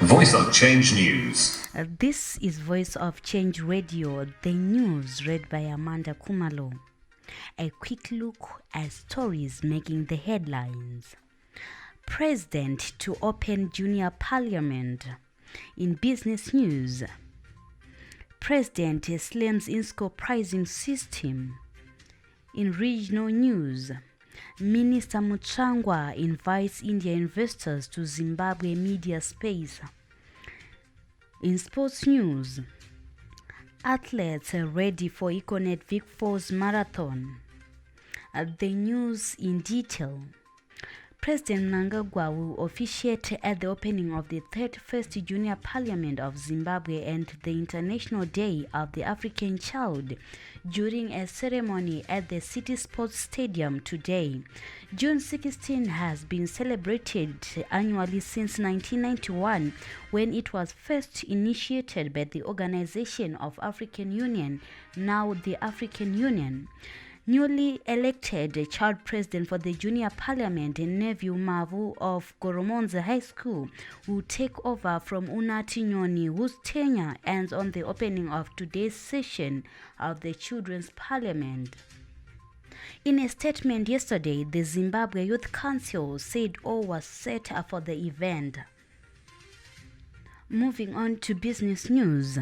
Voice of Change News. This is Voice of Change Radio, the news read by Amanda Kumalo. A quick look at stories making the headlines. President to open junior parliament. In business news, President slams INSCO pricing system. In regional news, Minister Mnangagwa invites India investors to Zimbabwe media space. In sports news, athletes are ready for Econet Vic Falls Marathon. The news in detail. President Mnangagwa will officiate at the opening of the 31st Junior Parliament of Zimbabwe and the International Day of the African Child during a ceremony at the City Sports Stadium today. June 16 has been celebrated annually since 1991, when it was first initiated by the Organization of African Union, now the African Union. Newly elected child president for the junior parliament, Nephew Mavu of Goromonza High School, will take over from Unati Nyoni, whose tenure ends on the opening of today's session of the children's parliament. In a statement yesterday, the Zimbabwe Youth Council said all was set for the event. Moving on to business news.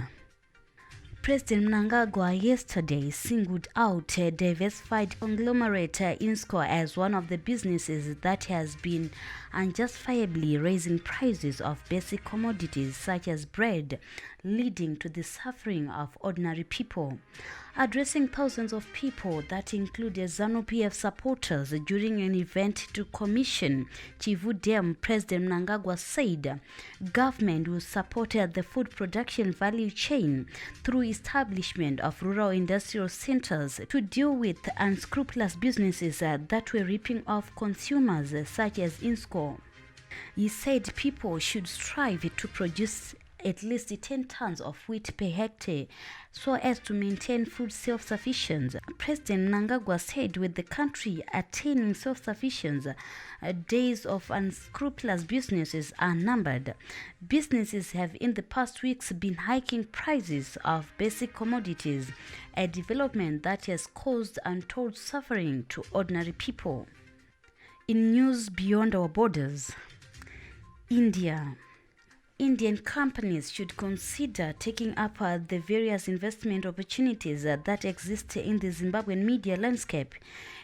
President Mnangagwa yesterday singled out a diversified conglomerate INSCO as one of the businesses that has been unjustifiably raising prices of basic commodities such as bread, leading to the suffering of ordinary people. Addressing thousands of people, that included ZANU-PF supporters, during an event to commission Chivi Dam, President Mnangagwa said government will support the food production value chain through establishment of rural industrial centers to deal with unscrupulous businesses that were ripping off consumers such as INSCO. He said people should strive to produce at least 10 tons of wheat per hectare so as to maintain food self-sufficiency. President Mnangagwa said with the country attaining self-sufficiency, days of unscrupulous businesses are numbered. Businesses have in the past weeks been hiking prices of basic commodities, a development that has caused untold suffering to ordinary people. In news beyond our borders, Indian companies should consider taking up the various investment opportunities that exist in the Zimbabwean media landscape,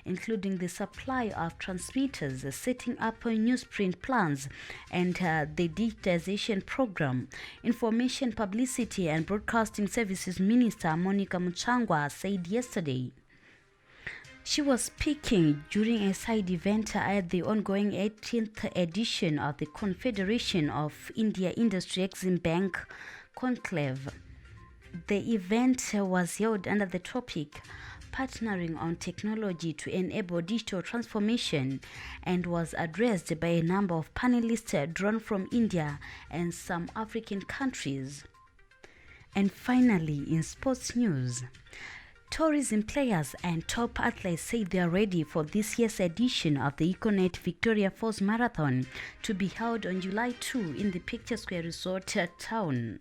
including the supply of transmitters, setting up newsprint plans, and the digitization program. Information, Publicity and Broadcasting Services Minister Monica Mnangagwa said yesterday. She was speaking during a side event at the ongoing 18th edition of the Confederation of India Industry Exim Bank Conclave. The event was held under the topic Partnering on Technology to Enable Digital Transformation and was addressed by a number of panelists drawn from India and some African countries. And finally, in sports news, tourism players and top athletes say they are ready for this year's edition of the Econet Victoria Falls Marathon to be held on July 2 in the Picture Square Resort town.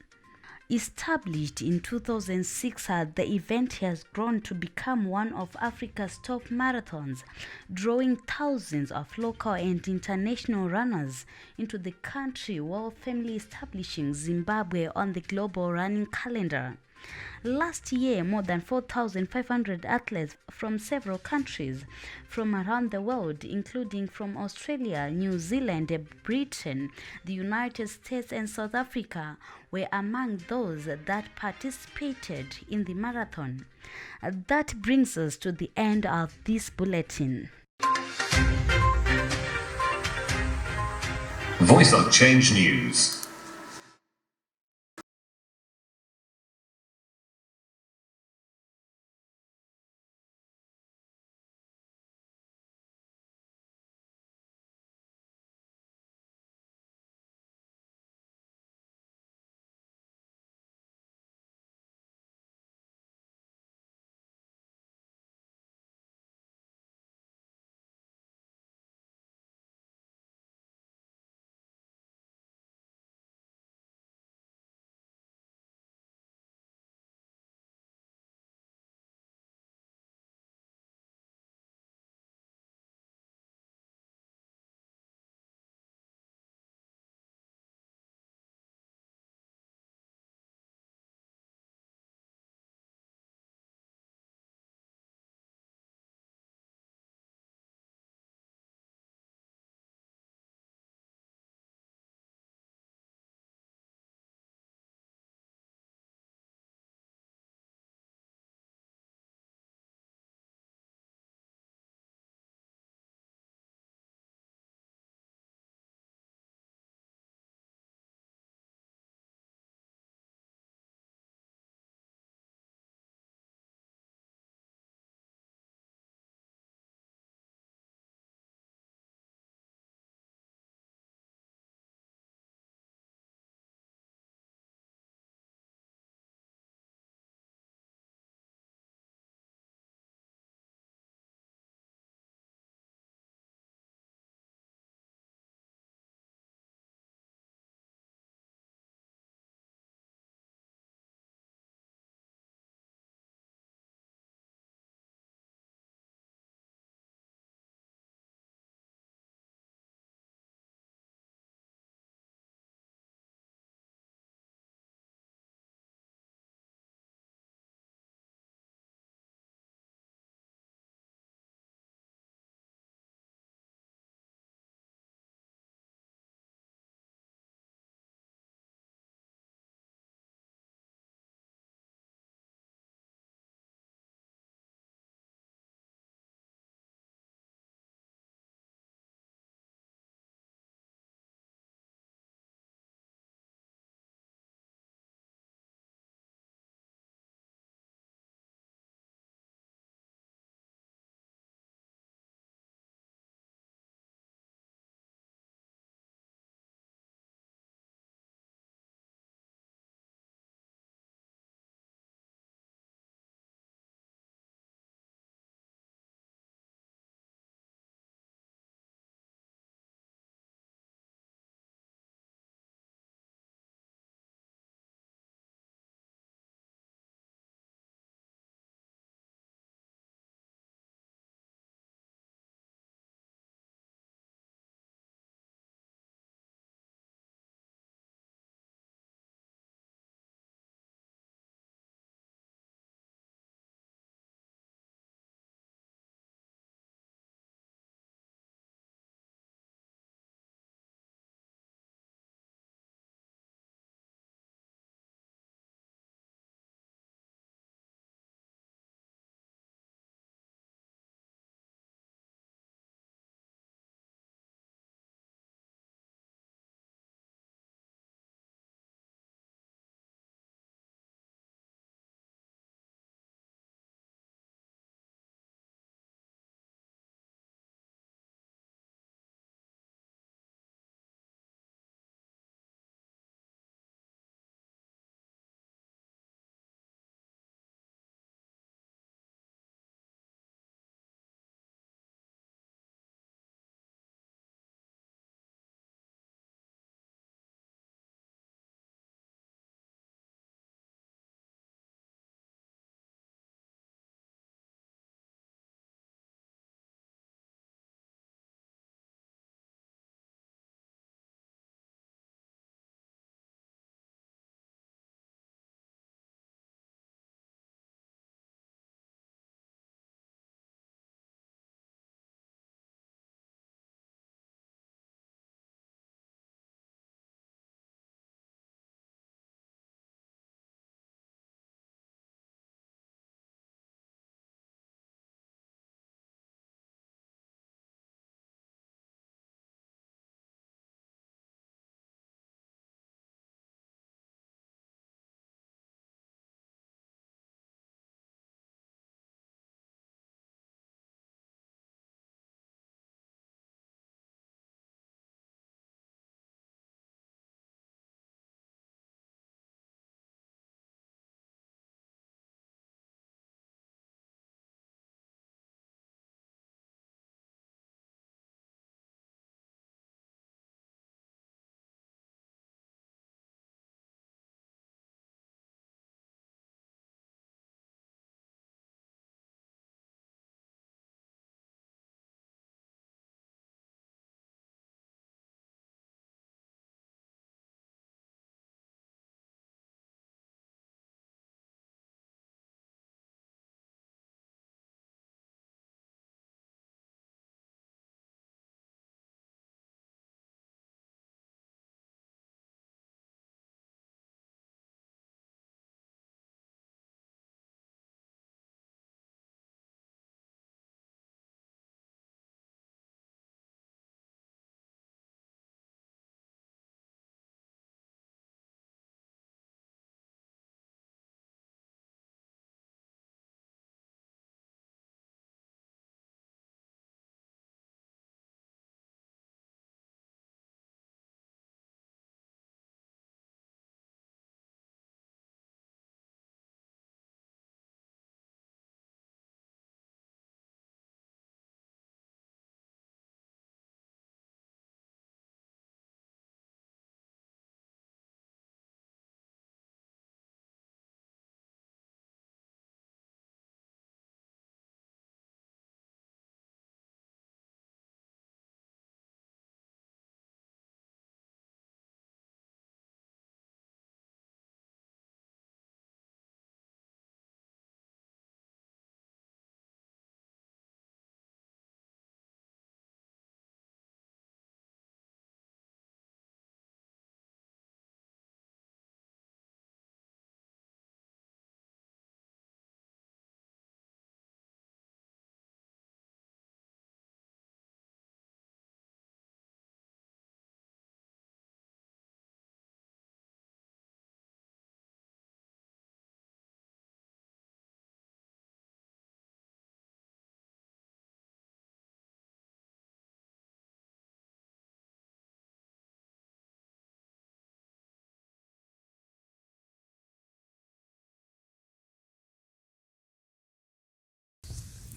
Established in 2006, the event has grown to become one of Africa's top marathons, drawing thousands of local and international runners into the country while firmly establishing Zimbabwe on the global running calendar. Last year, more than 4,500 athletes from several countries from around the world, including from Australia, New Zealand, Britain, the United States, and South Africa, were among those that participated in the marathon. That brings us to the end of this bulletin. Voice of Change News.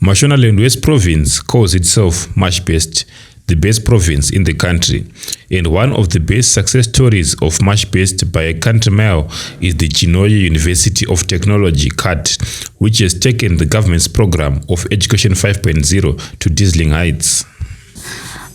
Mashonaland West Province calls itself much best, the best province in the country, and one of the best success stories of much best by a country mile is the Chinoyi University of Technology CAT, which has taken the government's program of Education 5.0 to dazzling heights.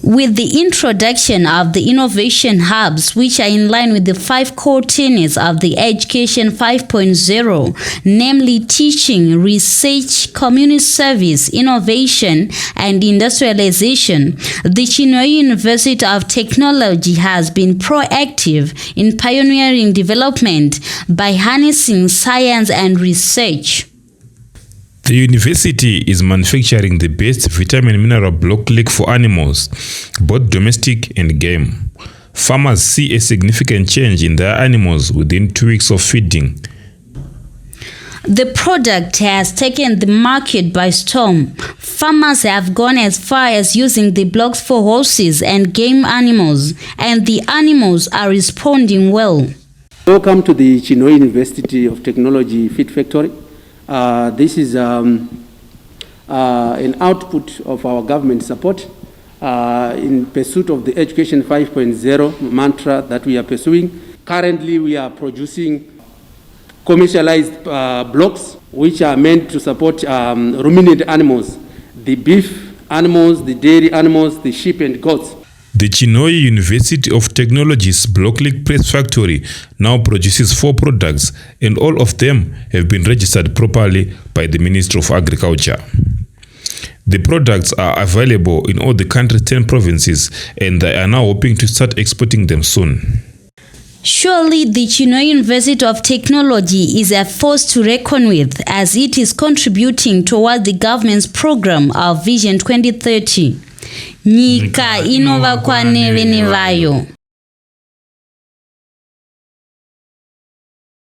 With the introduction of the innovation hubs, which are in line with the 5 core tenets of the Education 5.0, namely teaching, research, community service, innovation, and industrialization, the Chinoyi University of Technology has been proactive in pioneering development by harnessing science and research. The university is manufacturing the best vitamin mineral block lake for animals, both domestic and game. Farmers see a significant change in their animals within 2 weeks of feeding. The product has taken the market by storm. Farmers have gone as far as using the blocks for horses and game animals, and the animals are responding well. Welcome to the Chinoyi University of Technology Feed Factory. This is an output of our government support in pursuit of the Education 5.0 mantra that we are pursuing. Currently, we are producing commercialized blocks which are meant to support ruminant animals, the beef animals, the dairy animals, the sheep and goats. The Chinoyi University of Technology's Block Lake Press Factory now produces 4 products, and all of them have been registered properly by the Ministry of Agriculture. The products are available in all the country's 10 provinces, and they are now hoping to start exporting them soon. Surely the Chinoyi University of Technology is a force to reckon with, as it is contributing toward the government's program of Vision 2030. Nyika inova kwa neve nevayo.